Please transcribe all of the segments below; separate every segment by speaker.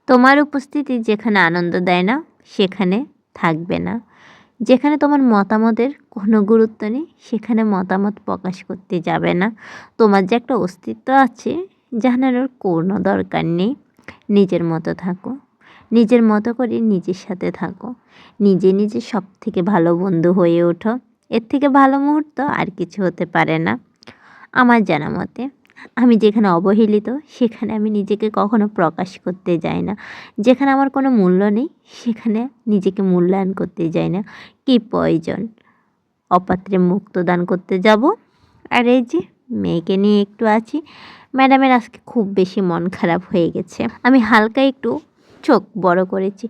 Speaker 1: তোমার উপস্থিতি যেখানে আনন্দ দেয় না সেখানে থাকবে না। যেখানে তোমার মতামতের কোনো গুরুত্ব নেই সেখানে মতামত প্রকাশ করতে যাবে না। তোমার যে একটা অস্তিত্ব আছে জানানোর কোনো দরকার নেই। নিজের মতো থাকো, নিজের মতো করে নিজের সাথে থাকো, নিজে নিজে সব থেকে ভালো বন্ধু হয়ে ওঠো। এর থেকে ভালো মুহূর্ত আর কিছু হতে পারে না আমার জানা মতে। আমি যেখানে অবহেলিত সেখানে আমি নিজেকে কখনো প্রকাশ করতে যাই না। যেখানে আমার কোনো মূল্য নেই সেখানে নিজেকে মূল্যায়ন করতে যাই না। কী প্রয়োজন অপাত্রে মুক্তদান করতে যাব। আর এই যে মেয়েকে নিয়ে একটু আছি। ম্যাডামের আজকে খুব বেশি মন খারাপ হয়ে গেছে। আমি হালকা একটু চোখ বড় করেছি।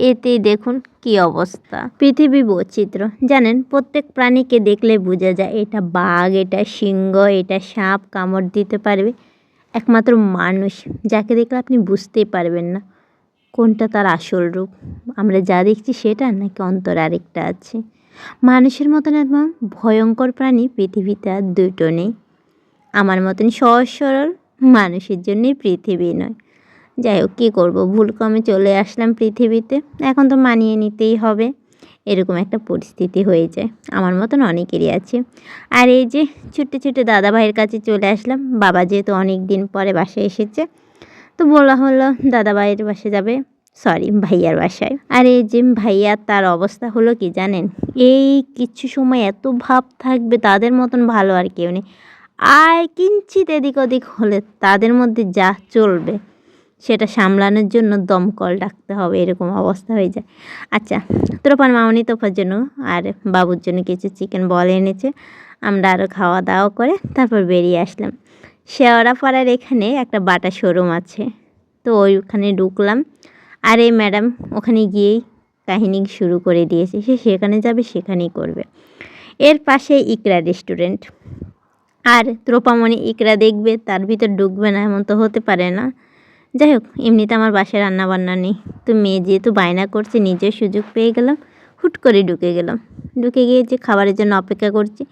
Speaker 1: এতে দেখুন কি অবস্থা। পৃথিবী বৈচিত্র্য জানেন, প্রত্যেক প্রাণীকে দেখলে বোঝা যায় এটা বাঘ, এটা সিংহ, এটা সাপ কামড় দিতে পারবে। একমাত্র মানুষ যাকে দেখলে আপনি বুঝতেই পারবেন না কোনটা তার আসল রূপ। আমরা যা দেখছি সেটা নাকি অন্তর আরেকটা আছে। মানুষের মতন একদম ভয়ঙ্কর প্রাণী পৃথিবীতে আর দুটো নেই। আমার মতন সহজ সরল মানুষের জন্যই পৃথিবী নয়। যাই হোক, কী করবো, ভুল কমে চলে আসলাম পৃথিবীতে। এখন তো মানিয়ে নিতেই হবে, এরকম একটা পরিস্থিতি হয়ে যায়। আমার মতন অনেকেরই আছে। আর এই যে ছুটে ছুটে দাদা ভাইয়ের কাছে চলে আসলাম। বাবা যেহেতু অনেক দিন পরে বাসায় এসেছে তো বলা হলো দাদা ভাইয়ের বাসায় যাবে, সরি ভাইয়ার বাসায়। আর এই যে ভাইয়া, তার অবস্থা হলো কি জানেন, এই কিছু সময় এত ভাব থাকবে তাদের মতন ভালো আর কেউ নেই। আর কিঞ্চিত এদিক ওদিক হলে তাদের মধ্যে যা চলবে সেটা সামলানোর জন্য দমকল ডাকতে হবে, এরকম অবস্থা হয়ে যায়। আচ্ছা, তোরপার মামনি তোফার জন্য আর বাবুর জন্য কিছু চিকেন বল এনেছে। আমরা আরও খাওয়া দাওয়া করে তারপর বেরিয়ে আসলাম। শেওড়াপাড়ার এখানে একটা বাটা শোরুম আছে, তো ওইখানে ঢুকলাম। আর এই ম্যাডাম ওখানে গিয়েই কাহিনী শুরু করে দিয়েছে, সে সেখানে যাবে সেখানেই করবে। এর পাশে ইকরা রেস্টুরেন্ট। আর ত্রোপামণি ইকরা দেখবে তার ভিতর ঢুকবে না এমন তো হতে পারে না। যাই হোক, এমনিতে আমার বাসায় রান্নাবান্না নেই, তো মেয়ে যেহেতু বায়না করছে নিজের সুযোগ পেয়ে গেলাম, হুট করে ঢুকে গেলাম। ঢুকে গিয়ে যে খাবারের জন্য অপেক্ষা করছি,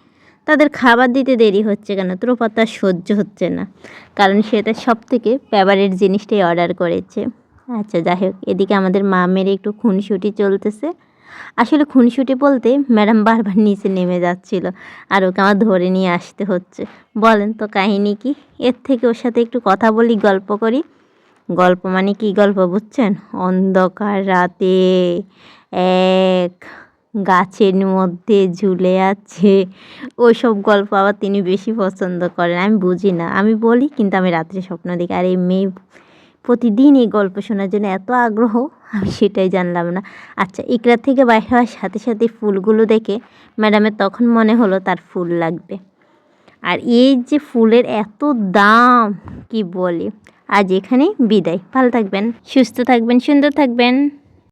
Speaker 1: তাদের খাবার দিতে দেরি হচ্ছে কেন ত্রোপা তার সহ্য হচ্ছে না, কারণ সে তার সব থেকে ফেভারিট জিনিসটাই অর্ডার করেছে। আচ্ছা যাই হোক, এদিকে আমাদের মা মেরে একটু খুনসুটি চলতেছে। আসলে খুনসুটি বলতে ম্যাডাম বারবার নিচে নেমে যাচ্ছিল আর ওকে আমার ধরে নিয়ে আসতে হচ্ছে। বলেন তো কাহিনী কি? এর থেকে ওর সাথে একটু কথা বলি, গল্প করি। গল্প মানে কী গল্প বুঝছেন? অন্ধকার রাতে এক গাছের মধ্যে ঝুলে আছে, ওইসব গল্প আবার তিনি বেশি পছন্দ করেন। আমি বুঝি না, আমি বলি কিন্তু আমি রাত্রে স্বপ্ন দেখি। আর এই মেয়ে প্রতিদিন এই গল্প শোনার জন্য এত আগ্রহ, আমি সেটাই জানলাম না। আচ্ছা, ইকরা থেকে বাইরে হওয়ার সাথে সাথে ফুলগুলো দেখে ম্যাডামের তখন মনে হলো তার ফুল লাগবে। আর এই যে ফুলের এত দাম কি বলি। আজ এখানেই বিদায়। ভালো থাকবেন, সুস্থ থাকবেন, সুন্দর থাকবেন।